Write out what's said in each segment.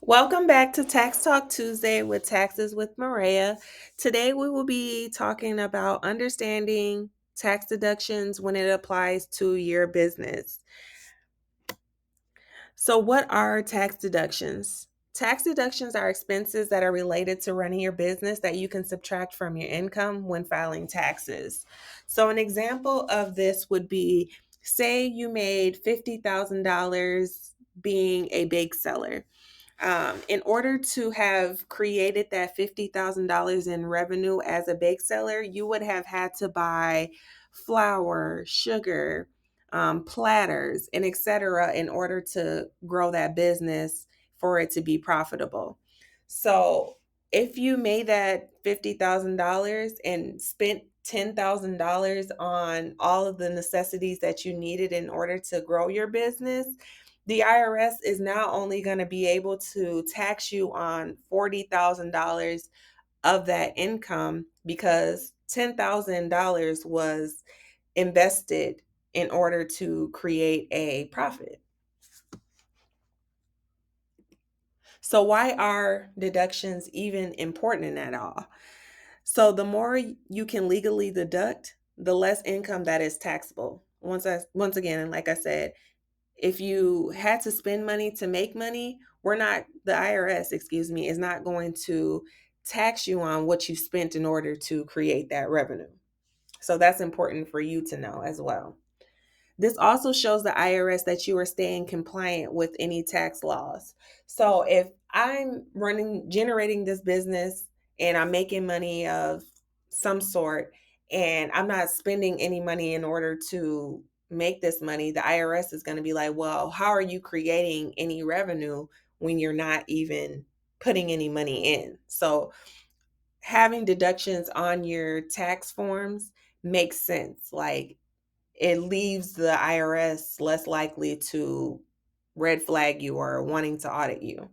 Welcome back to Tax Talk Tuesday with Taxes with Maria. Today we will be talking about understanding tax deductions when it applies to your business. So, what are tax deductions? Tax deductions are expenses that are related to running your business that you can subtract from your income when filing taxes. So, an example of this would be say you made $50,000 being a bake seller. In order to have created that $50,000 in revenue as a bake seller, you would have had to buy flour, sugar, platters, and etc. in order to grow that business for it to be profitable. So if you made that $50,000 and spent $10,000 on all of the necessities that you needed in order to grow your business, the IRS is now only going to be able to tax you on $40,000 of that income because $10,000 was invested in order to create a profit. So, why are deductions even important at all? So, the more you can legally deduct, the less income that is taxable. Once again, and like I said, if you had to spend money to make money, the IRS, is not going to tax you on what you spent in order to create that revenue. So that's important for you to know as well. This also shows the IRS that you are staying compliant with any tax laws. So if I'm generating this business and I'm making money of some sort and I'm not spending any money in order to make this money, the IRS is going to be like, well, how are you creating any revenue when you're not even putting any money in? So having deductions on your tax forms makes sense. Like it leaves the IRS less likely to red flag you or wanting to audit you.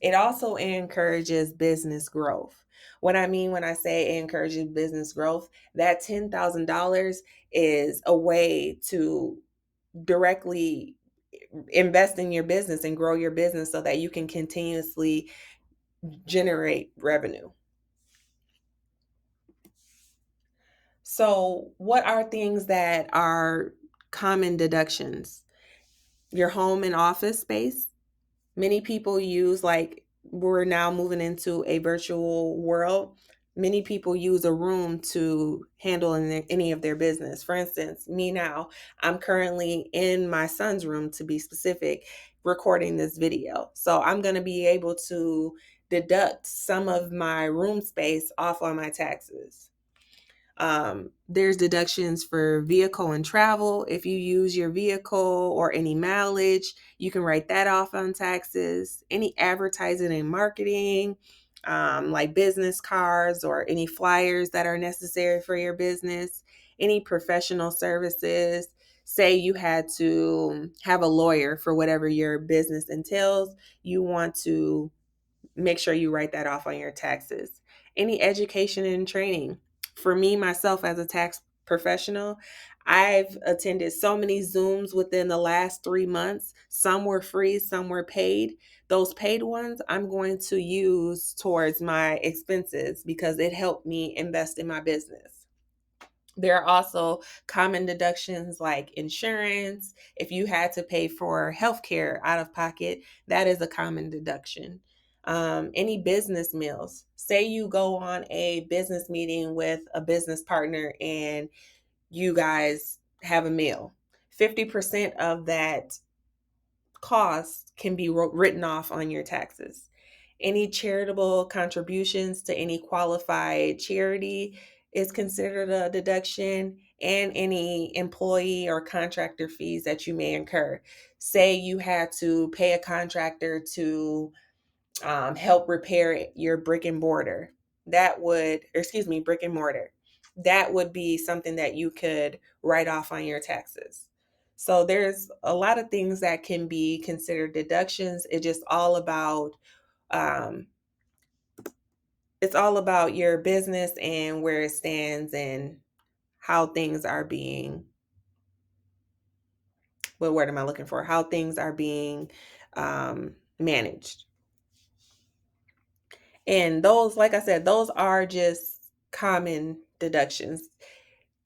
It also encourages business growth. What I mean when I say it encourages business growth, that $10,000 is a way to directly invest in your business and grow your business so that you can continuously generate revenue. So, what are things that are common deductions? Your home and office space. Many people use, like, we're now moving into a virtual world. Many people use a room to handle any of their business. For instance, me now, I'm currently in my son's room, to be specific, recording this video. So I'm going to be able to deduct some of my room space off on my taxes. There's deductions for vehicle and travel. If you use your vehicle or any mileage, you can write that off on taxes. Any advertising and marketing, like business cards or any flyers that are necessary for your business, any professional services. Say you had to have a lawyer for whatever your business entails, you want to make sure you write that off on your taxes. Any education and training. For me, myself, as a tax professional, I've attended so many Zooms within the last 3 months. Some were free, some were paid. Those paid ones I'm going to use towards my expenses because it helped me invest in my business. There are also common deductions like insurance. If you had to pay for healthcare out of pocket, that is a common deduction. Any business meals. Say you go on a business meeting with a business partner and you guys have a meal. 50% of that cost can be written off on your taxes. Any charitable contributions to any qualified charity is considered a deduction, and any employee or contractor fees that you may incur. Say you had to pay a contractor to help repair your brick and mortar. That would be something that you could write off on your taxes. So there's a lot of things that can be considered deductions. Um, it's all about your business and where it stands and how things are being. What word am I looking for? How things are being managed. And those, like I said, those are just common deductions.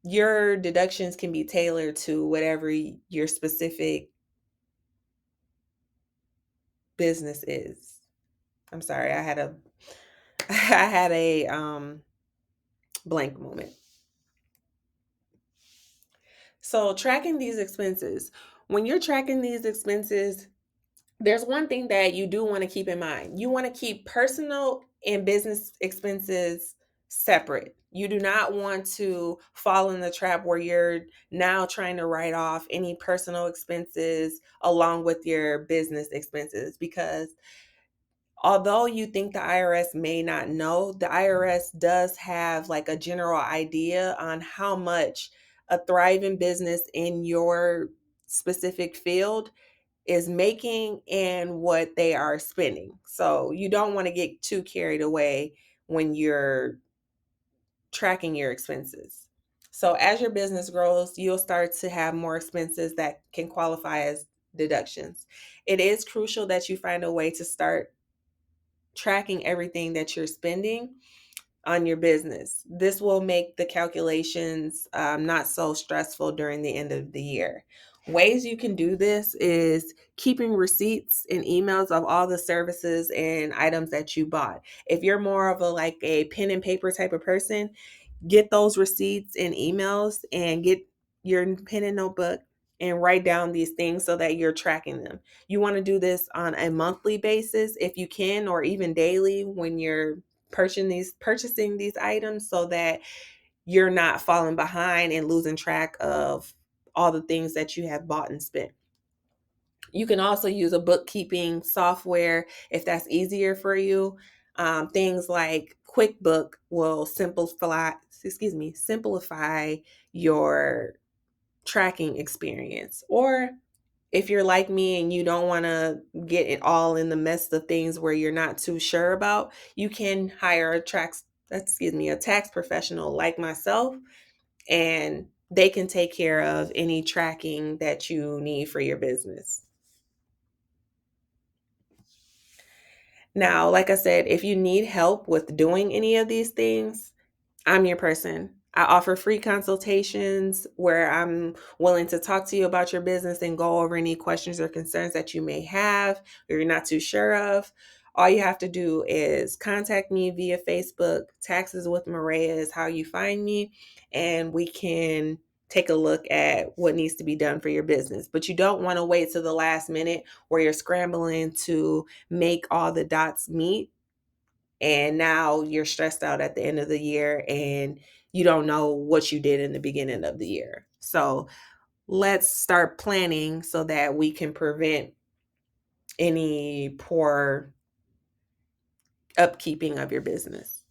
Your deductions can be tailored to whatever your specific business is. I'm sorry, I had a I had a blank moment. So tracking these expenses. When you're tracking these expenses, there's one thing that you do want to keep in mind. You want to keep personal and business expenses separate. You do not want to fall in the trap where you're now trying to write off any personal expenses along with your business expenses, because although you think the IRS may not know, the IRS does have like a general idea on how much a thriving business in your specific field is making and what they are spending. So you don't want to get too carried away when you're tracking your expenses. So as your business grows, you'll start to have more expenses that can qualify as deductions. It is crucial that you find a way to start tracking everything that you're spending on your business. This will make the calculations not so stressful during the end of the year. Ways you can do this is keeping receipts and emails of all the services and items that you bought. If you're more of a like a pen and paper type of person, get those receipts and emails and get your pen and notebook and write down these things so that you're tracking them. You want to do this on a monthly basis if you can, or even daily when you're purchasing these items, so that you're not falling behind and losing track of all the things that you have bought and spent. You can also use a bookkeeping software if that's easier for you. Things like QuickBook will simplify your tracking experience. Or if you're like me and you don't want to get it all in the mess of things where you're not too sure about, you can hire a tax professional like myself, and they can take care of any tracking that you need for your business. Now, like I said, if you need help with doing any of these things, I'm your person. I offer free consultations where I'm willing to talk to you about your business and go over any questions or concerns that you may have or you're not too sure of. All you have to do is contact me via Facebook. Taxes with Maria is how you find me, and we can take a look at what needs to be done for your business. But you don't want to wait to the last minute where you're scrambling to make all the dots meet, and now you're stressed out at the end of the year and you don't know what you did in the beginning of the year. So let's start planning so that we can prevent any poor upkeeping of your business.